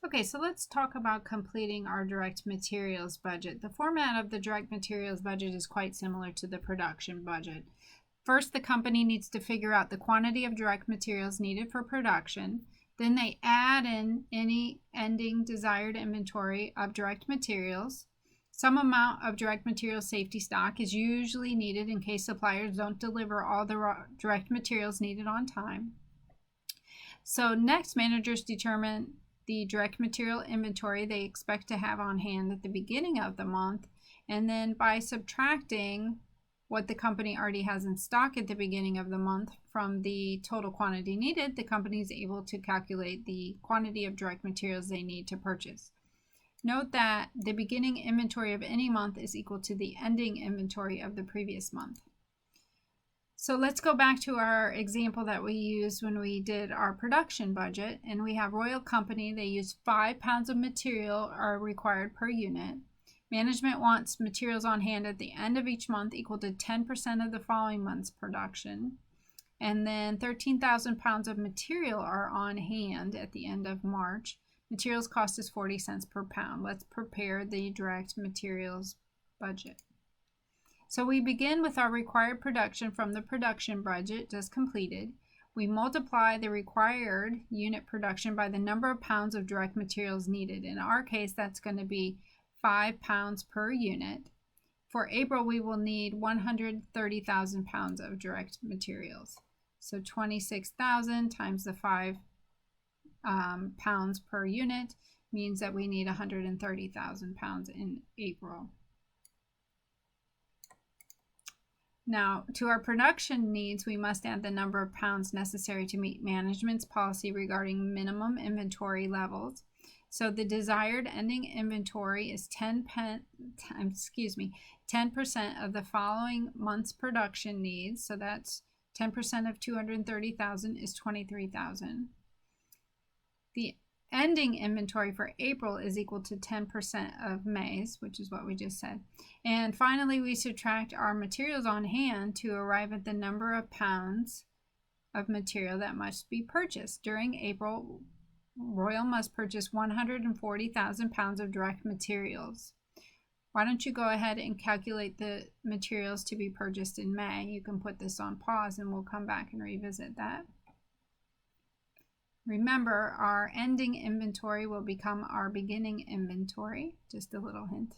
Okay, so let's talk about completing our direct materials budget. The format of the direct materials budget is quite similar to the production budget. First, the company needs to figure out the quantity of direct materials needed for production. Then they add in any ending desired inventory of direct materials. Some amount of direct material safety stock is usually needed in case suppliers don't deliver all the direct materials needed on time. So next, managers determine the direct material inventory they expect to have on hand at the beginning of the month, and then by subtracting what the company already has in stock at the beginning of the month from the total quantity needed, the company is able to calculate the quantity of direct materials they need to purchase. Note that the beginning inventory of any month is equal to the ending inventory of the previous month. So let's go back to our example that we used when we did our production budget, and we have Royal Company. They use 5 pounds of material are required per unit. Management wants materials on hand at the end of each month equal to 10% of the following month's production. And then 13,000 pounds of material are on hand at the end of March. Materials cost is 40 cents per pound. Let's prepare the direct materials budget. So we begin with our required production from the production budget just completed. We multiply the required unit production by the number of pounds of direct materials needed. In our case, that's going to be 5 pounds per unit. For April, we will need 130,000 pounds of direct materials. So 26,000 times the 5 pounds per unit means that we need 130,000 pounds in April. Now, to our production needs, we must add the number of pounds necessary to meet management's policy regarding minimum inventory levels. So the desired ending inventory is 10% of the following month's production needs. So that's 10% of 230,000 is 23,000. The ending inventory for April is equal to 10% of May's, which is what we just said. And finally, we subtract our materials on hand to arrive at the number of pounds of material that must be purchased. During April, Royal must purchase 140,000 pounds of direct materials. Why don't you go ahead and calculate the materials to be purchased in May? You can put this on pause and we'll come back and revisit that. Remember, our ending inventory will become our beginning inventory. Just a little hint.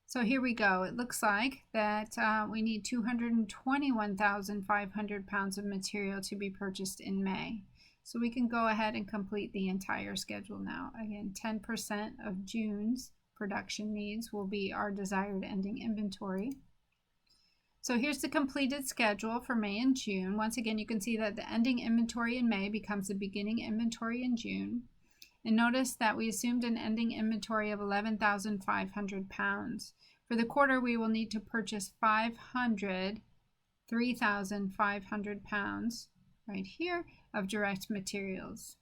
So here we go. It looks like that we need 221,500 pounds of material to be purchased in May. So we can go ahead and complete the entire schedule now. Again, 10% of June's production needs will be our desired ending inventory. So here's the completed schedule for May and June. Once again, you can see that the ending inventory in May becomes the beginning inventory in June. And notice that we assumed an ending inventory of 11,500 pounds. For the quarter, we will need to purchase 3,500 pounds right here of direct materials.